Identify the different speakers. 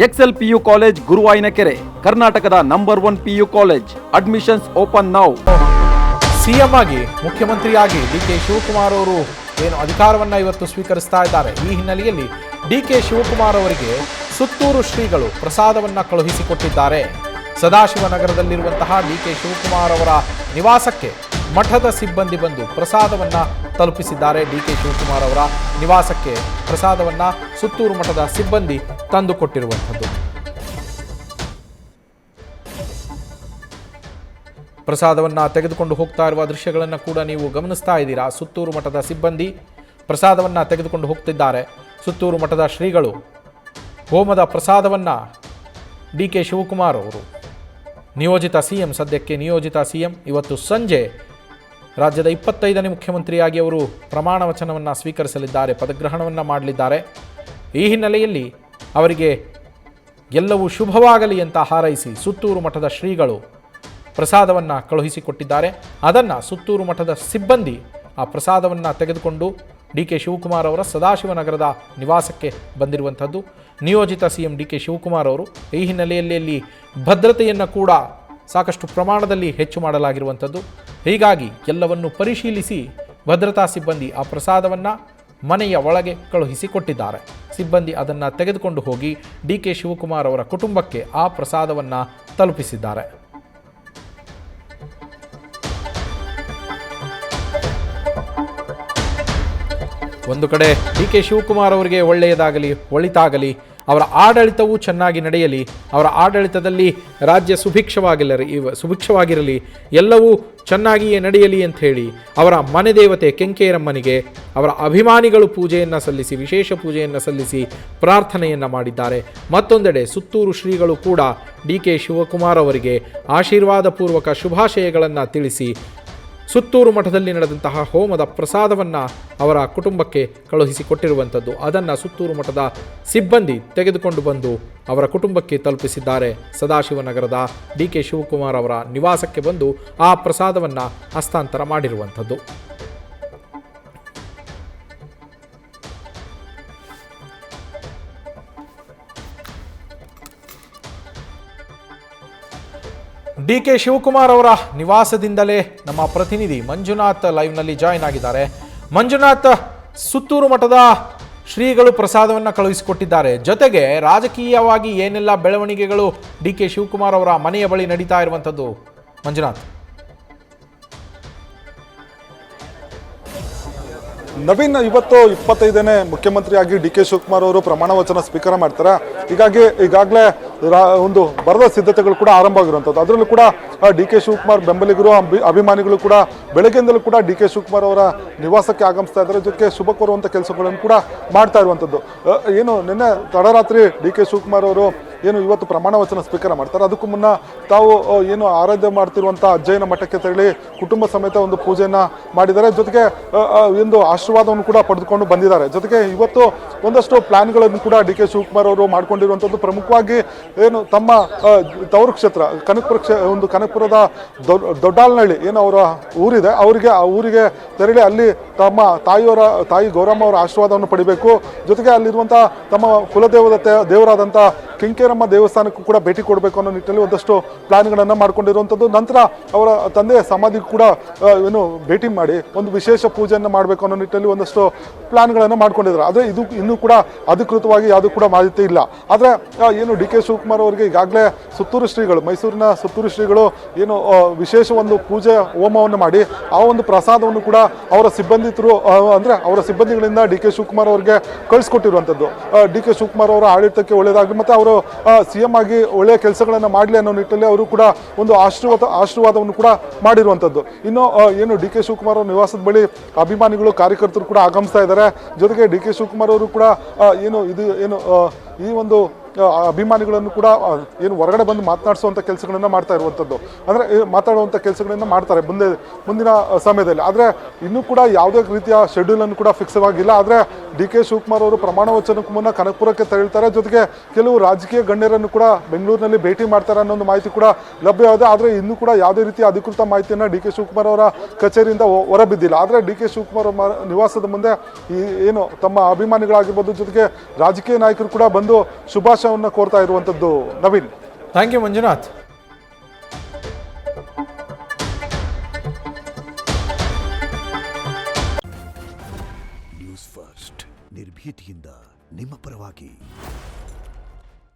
Speaker 1: Excel PU college ಗುರುವಾಯಿನಕೆರೆ, ಕರ್ನಾಟಕದ number 1 PU college. Admissions open now.
Speaker 2: CM ಆಗಿ ಮುಖ್ಯಮಂತ್ರಿಯಾಗಿ DK Shivakumar ಅವರು ಏನು ಅಧಿಕಾರವನ್ನು ಇವತ್ತು ಸ್ವೀಕರಿಸ್ತಾ ಇದ್ದಾರೆ. ಈ ಹಿನ್ನೆಲೆಯಲ್ಲಿ ಡಿಕೆ ಶಿವಕುಮಾರ್ ಅವರಿಗೆ ಸುತ್ತೂರು ಶ್ರೀಗಳು ಪ್ರಸಾದವನ್ನು ಕಳುಹಿಸಿಕೊಟ್ಟಿದ್ದಾರೆ. ಸದಾಶಿವನಗರದಲ್ಲಿರುವಂತಹ ಡಿಕೆ ಶಿವಕುಮಾರ್ ಅವರ ನಿವಾಸಕ್ಕೆ ಮಠದ ಸಿಬ್ಬಂದಿ ಬಂದು ಪ್ರಸಾದವನ್ನು ತಲುಪಿಸಿದ್ದಾರೆ. ಡಿಕೆ ಶಿವಕುಮಾರ್ ಅವರ ನಿವಾಸಕ್ಕೆ ಪ್ರಸಾದವನ್ನು ಸುತ್ತೂರು ಮಠದ ಸಿಬ್ಬಂದಿ ತಂದುಕೊಟ್ಟಿರುವಂಥದ್ದು. ಪ್ರಸಾದವನ್ನು ತೆಗೆದುಕೊಂಡು ಹೋಗ್ತಾ ಇರುವ ದೃಶ್ಯಗಳನ್ನು ಕೂಡ ನೀವು ಗಮನಿಸ್ತಾ ಇದ್ದೀರಾ. ಸುತ್ತೂರು ಮಠದ ಸಿಬ್ಬಂದಿ ಪ್ರಸಾದವನ್ನು ತೆಗೆದುಕೊಂಡು ಹೋಗ್ತಿದ್ದಾರೆ. ಸುತ್ತೂರು ಮಠದ ಶ್ರೀಗಳು ಹೋಮದ ಪ್ರಸಾದವನ್ನು ಡಿಕೆ ಶಿವಕುಮಾರ್ ಅವರು ನಿಯೋಜಿತ ಸಿಎಂ, ಸದ್ಯಕ್ಕೆ ನಿಯೋಜಿತ ಸಿಎಂ, ಇವತ್ತು ಸಂಜೆ ರಾಜ್ಯದ 25ನೇ ಮುಖ್ಯಮಂತ್ರಿಯಾಗಿ ಅವರು ಪ್ರಮಾಣ ವಚನವನ್ನು ಸ್ವೀಕರಿಸಲಿದ್ದಾರೆ, ಪದಗ್ರಹಣವನ್ನು ಮಾಡಲಿದ್ದಾರೆ. ಈ ಹಿನ್ನೆಲೆಯಲ್ಲಿ ಅವರಿಗೆ ಎಲ್ಲವೂ ಶುಭವಾಗಲಿ ಅಂತ ಹಾರೈಸಿ ಸುತ್ತೂರು ಮಠದ ಶ್ರೀಗಳು ಪ್ರಸಾದವನ್ನು ಕಳುಹಿಸಿಕೊಟ್ಟಿದ್ದಾರೆ. ಅದನ್ನು ಸುತ್ತೂರು ಮಠದ ಸಿಬ್ಬಂದಿ ಆ ಪ್ರಸಾದವನ್ನು ತೆಗೆದುಕೊಂಡು ಡಿಕೆ ಶಿವಕುಮಾರ್ ಅವರ ಸದಾಶಿವನಗರದ ನಿವಾಸಕ್ಕೆ ಬಂದಿರುವಂಥದ್ದು. ನಿಯೋಜಿತ ಸಿಎಂ ಡಿಕೆ ಶಿವಕುಮಾರ್ ಅವರು ಈ ಹಿನ್ನೆಲೆಯಲ್ಲಿ ಭದ್ರತೆಯನ್ನು ಕೂಡ ಸಾಕಷ್ಟು ಪ್ರಮಾಣದಲ್ಲಿ ಹೆಚ್ಚು ಮಾಡಲಾಗಿರುವಂಥದ್ದು. ಹೀಗಾಗಿ ಎಲ್ಲವನ್ನು ಪರಿಶೀಲಿಸಿ ಭದ್ರತಾ ಸಿಬ್ಬಂದಿ ಆ ಪ್ರಸಾದವನ್ನು ಮನೆಯ ಒಳಗೆ ಕಳುಹಿಸಿಕೊಟ್ಟಿದ್ದಾರೆ. ಸಿಬ್ಬಂದಿ ಅದನ್ನು ತೆಗೆದುಕೊಂಡು ಹೋಗಿ ಡಿಕೆ ಶಿವಕುಮಾರ್ ಅವರ ಕುಟುಂಬಕ್ಕೆ ಆ ಪ್ರಸಾದವನ್ನು ತಲುಪಿಸಿದ್ದಾರೆ. ಒಂದು ಕಡೆ ಡಿಕೆ ಶಿವಕುಮಾರ್ ಅವರಿಗೆ ಒಳ್ಳೆಯದಾಗಲಿ, ಒಳಿತಾಗಲಿ, ಅವರ ಆಡಳಿತವೂ ಚೆನ್ನಾಗಿ ನಡೆಯಲಿ, ಅವರ ಆಡಳಿತದಲ್ಲಿ ರಾಜ್ಯ ಸುಭಿಕ್ಷವಾಗಿರಲಿ, ಎಲ್ಲವೂ ಚೆನ್ನಾಗಿಯೇ ನಡೆಯಲಿ ಅಂತ ಹೇಳಿ ಅವರ ಮನೆ ದೇವತೆ ಕೆಂಕೇರಮ್ಮನಿಗೆ ಅವರ ಅಭಿಮಾನಿಗಳು ಪೂಜೆಯನ್ನು ಸಲ್ಲಿಸಿ, ವಿಶೇಷ ಪೂಜೆಯನ್ನು ಸಲ್ಲಿಸಿ ಪ್ರಾರ್ಥನೆಯನ್ನು ಮಾಡಿದ್ದಾರೆ. ಮತ್ತೊಂದೆಡೆ ಸುತ್ತೂರು ಶ್ರೀಗಳು ಕೂಡ ಡಿಕೆ ಶಿವಕುಮಾರ್ ಅವರಿಗೆ ಆಶೀರ್ವಾದ ಪೂರ್ವಕ ಶುಭಾಶಯಗಳನ್ನು ತಿಳಿಸಿ ಸುತ್ತೂರು ಮಠದಲ್ಲಿ ನಡೆದಂತಹ ಹೋಮದ ಪ್ರಸಾದವನ್ನು ಅವರ ಕುಟುಂಬಕ್ಕೆ ಕಳುಹಿಸಿಕೊಟ್ಟಿರುವಂಥದ್ದು. ಅದನ್ನು ಸುತ್ತೂರು ಮಠದ ಸಿಬ್ಬಂದಿ ತೆಗೆದುಕೊಂಡು ಬಂದು ಅವರ ಕುಟುಂಬಕ್ಕೆ ತಲುಪಿಸಿದ್ದಾರೆ. ಸದಾಶಿವನಗರದ ಡಿಕೆ ಶಿವಕುಮಾರ್ ಅವರ ನಿವಾಸಕ್ಕೆ ಬಂದು ಆ ಪ್ರಸಾದವನ್ನು ಹಸ್ತಾಂತರ ಮಾಡಿರುವಂಥದ್ದು. ಡಿಕೆ ಶಿವಕುಮಾರ್ ಅವರ ನಿವಾಸದಿಂದಲೇ ನಮ್ಮ ಪ್ರತಿನಿಧಿ ಮಂಜುನಾಥ್ ಲೈವ್ನಲ್ಲಿ ಜಾಯಿನ್ ಆಗಿದ್ದಾರೆ. ಮಂಜುನಾಥ್, ಸುತ್ತೂರು ಮಠದ ಶ್ರೀಗಳು ಪ್ರಸಾದವನ್ನು ಕಳುಹಿಸಿಕೊಟ್ಟಿದ್ದಾರೆ. ಜೊತೆಗೆ ರಾಜಕೀಯವಾಗಿ ಏನೆಲ್ಲ ಬೆಳವಣಿಗೆಗಳು ಡಿಕೆ ಶಿವಕುಮಾರ್ ಅವರ ಮನೆಯ ಬಳಿ ನಡೀತಾ ಇರುವಂಥದ್ದು ಮಂಜುನಾಥ್?
Speaker 3: ನವೀನ್, ಇವತ್ತು 25ನೇ ಮುಖ್ಯಮಂತ್ರಿಯಾಗಿ ಡಿ ಕೆ ಶಿವಕುಮಾರ್ ಅವರು ಪ್ರಮಾಣ ವಚನ ಸ್ವೀಕಾರ ಮಾಡ್ತಾರೆ. ಈಗಾಗಲೇ ಒಂದು ಬರದ ಸಿದ್ಧತೆಗಳು ಕೂಡ ಆರಂಭ ಆಗಿರುವಂಥದ್ದು. ಅದರಲ್ಲೂ ಕೂಡ ಡಿ ಕೆ ಶಿವಕುಮಾರ್ ಬೆಂಬಲಿಗರು, ಅಭಿಮಾನಿಗಳು ಕೂಡ ಬೆಳಗ್ಗೆಯಿಂದಲೂ ಕೂಡ ಡಿ ಕೆ ಶಿವಕುಮಾರ್ ಅವರ ನಿವಾಸಕ್ಕೆ ಆಗಮಿಸ್ತಾ ಇದ್ದಾರೆ. ಜೊತೆಗೆ ಶುಭ ಕೋರುವಂಥ ಕೆಲಸಗಳನ್ನು ಕೂಡ ಮಾಡ್ತಾ ಇರುವಂಥದ್ದು. ಏನು ನಿನ್ನೆ ತಡರಾತ್ರಿ ಡಿ ಕೆ ಶಿವಕುಮಾರ್ ಅವರು ಏನು ಇವತ್ತು ಪ್ರಮಾಣ ವಚನ ಸ್ವೀಕಾರ ಮಾಡ್ತಾರೆ. ಅದಕ್ಕೂ ಮುನ್ನ ತಾವು ಏನು ಆರಾಧ್ಯ ಮಾಡ್ತಿರುವಂಥ ಅಜ್ಜಯ್ಯನ ಮಠಕ್ಕೆ ತೆರಳಿ ಕುಟುಂಬ ಸಮೇತ ಒಂದು ಪೂಜೆಯನ್ನು ಮಾಡಿದ್ದಾರೆ. ಜೊತೆಗೆ ಒಂದು ಆಶೀರ್ವಾದವನ್ನು ಕೂಡ ಪಡೆದುಕೊಂಡು ಬಂದಿದ್ದಾರೆ. ಜೊತೆಗೆ ಇವತ್ತು ಒಂದಷ್ಟು ಪ್ಲಾನ್ಗಳನ್ನು ಕೂಡ ಡಿ ಕೆ ಶಿವಕುಮಾರ್ ಅವರು ಮಾಡ್ಕೊಂಡಿರುವಂಥದ್ದು. ಪ್ರಮುಖವಾಗಿ ಏನು ತಮ್ಮ ತವರು ಕ್ಷೇತ್ರ ಕನಕಪುರದ ದೊಡ್ಡಾಲ್ನಹಳ್ಳಿ ಏನು ಅವರ ಊರಿದೆ, ಆ ಊರಿಗೆ ತೆರಳಿ ಅಲ್ಲಿ ತಮ್ಮ ತಾಯಿ ಗೌರಮ್ಮ ಅವರ ಆಶೀರ್ವಾದವನ್ನು ಪಡಿಬೇಕು. ಜೊತೆಗೆ ಅಲ್ಲಿರುವಂಥ ತಮ್ಮ ದೇವರಾದಂಥ ಕೆಂಕೇರಮ್ಮ ದೇವಸ್ಥಾನಕ್ಕೂ ಕೂಡ ಭೇಟಿ ಕೊಡಬೇಕು ಅನ್ನೋ ನಿಟ್ಟಿನಲ್ಲಿ ಒಂದಷ್ಟು ಪ್ಲಾನ್ಗಳನ್ನು ಮಾಡ್ಕೊಂಡಿರುವಂಥದ್ದು. ನಂತರ ಅವರ ತಂದೆಯ ಸಮಾಧಿಗೂ ಕೂಡ ಏನು ಭೇಟಿ ಮಾಡಿ ಒಂದು ವಿಶೇಷ ಪೂಜೆಯನ್ನು ಮಾಡಬೇಕು ಅನ್ನೋ ನಿಟ್ಟಿನಲ್ಲಿ ಒಂದಷ್ಟು ಪ್ಲಾನ್ಗಳನ್ನು ಮಾಡ್ಕೊಂಡಿದ್ದಾರೆ. ಆದರೆ ಇದು ಇನ್ನೂ ಕೂಡ ಅಧಿಕೃತವಾಗಿ ಯಾವುದೂ ಕೂಡ ಮಾಹಿತಿ ಇಲ್ಲ. ಆದರೆ ಏನು ಡಿ ಕೆ ಶಿವಕುಮಾರ್ ಅವರಿಗೆ ಈಗಾಗಲೇ ಸುತ್ತೂರು ಶ್ರೀಗಳು, ಮೈಸೂರಿನ ಸುತ್ತೂರು ಶ್ರೀಗಳು ಏನು ವಿಶೇಷ ಒಂದು ಪೂಜೆ ಹೋಮವನ್ನು ಮಾಡಿ ಆ ಒಂದು ಪ್ರಸಾದವನ್ನು ಕೂಡ ಅವರ ಸಿಬ್ಬಂದಿಗಳಿಂದ ಡಿ ಕೆ ಶಿವಕುಮಾರ್ ಅವರಿಗೆ ಕಳಿಸ್ಕೊಟ್ಟಿರುವಂಥದ್ದು. ಡಿ ಕೆ ಶಿವಕುಮಾರ್ ಅವರ ಆಡಳಿತಕ್ಕೆ ಒಳ್ಳೆಯದಾಗಲಿ ಮತ್ತು ಅವರು ಸಿಎಂ ಆಗಿ ಒಳ್ಳೆಯ ಕೆಲಸಗಳನ್ನು ಮಾಡಲಿ ಅನ್ನೋ ನಿಟ್ಟಿನಲ್ಲಿ ಅವರು ಕೂಡ ಒಂದು ಆಶೀರ್ವಾದವನ್ನು ಕೂಡ ಮಾಡಿರುವಂಥದ್ದು. ಇನ್ನು ಏನು ಡಿ ಕೆ ಶಿವಕುಮಾರ್ ಅವರ ನಿವಾಸದ ಬಳಿ ಅಭಿಮಾನಿಗಳು, ಕಾರ್ಯಕರ್ತರು ಕೂಡ ಆಗಮಿಸ್ತಾ ಇದ್ದಾರೆ. ಜೊತೆಗೆ ಡಿ ಕೆ ಶಿವಕುಮಾರ್ ಅವರು ಕೂಡ ಈ ಒಂದು ಅಭಿಮಾನಿಗಳನ್ನು ಕೂಡ ಏನು ಹೊರಗಡೆ ಬಂದು ಮಾತನಾಡಿಸುವಂಥ ಕೆಲಸಗಳನ್ನು ಮಾಡ್ತಾ ಇರುವಂಥದ್ದು. ಅಂದರೆ ಮಾತಾಡುವಂಥ ಕೆಲಸಗಳನ್ನು ಮಾಡ್ತಾರೆ ಮುಂದಿನ ಸಮಯದಲ್ಲಿ. ಆದರೆ ಇನ್ನೂ ಕೂಡ ಯಾವುದೇ ರೀತಿಯ ಶೆಡ್ಯೂಲನ್ನು ಕೂಡ ಫಿಕ್ಸ್ ಆಗಿಲ್ಲ. ಆದರೆ ಡಿ ಕೆ ಶಿವಕುಮಾರ್ ಅವರು ಪ್ರಮಾಣ ವಚನಕ್ಕೂ ಮುನ್ನ ಕನಕಪುರಕ್ಕೆ ತೆರಳ್ತಾರೆ. ಜೊತೆಗೆ ಕೆಲವು ರಾಜಕೀಯ ಗಣ್ಯರನ್ನು ಕೂಡ ಬೆಂಗಳೂರಿನಲ್ಲಿ ಭೇಟಿ ಮಾಡ್ತಾರೆ ಅನ್ನೋ ಒಂದು ಮಾಹಿತಿ ಕೂಡ ಲಭ್ಯವಾಗಿದೆ. ಆದರೆ ಇನ್ನೂ ಕೂಡ ಯಾವುದೇ ರೀತಿಯ ಅಧಿಕೃತ ಮಾಹಿತಿಯನ್ನು ಡಿ ಕೆ ಶಿವಕುಮಾರ್ ಅವರ ಕಚೇರಿಯಿಂದ ಹೊರಬಿದ್ದಿಲ್ಲ. ಆದರೆ ಡಿ ಕೆ ಶಿವಕುಮಾರ್ ನಿವಾಸದ ಮುಂದೆ ಏನು ತಮ್ಮ ಅಭಿಮಾನಿಗಳಾಗಿರ್ಬೋದು, ಜೊತೆಗೆ ರಾಜಕೀಯ ನಾಯಕರು ಕೂಡ ಬಂದು ಶುಭಾಶಯ ಅವಕಾಶವನ್ನು ಕೋರ್ತಾ ಇರುವಂಥದ್ದು Naveen.
Speaker 2: Thank you Manjunath.
Speaker 4: News first ನಿರ್ಭೀತಿಯಿಂದ ನಿಮ್ಮ ಪರವಾಗಿ.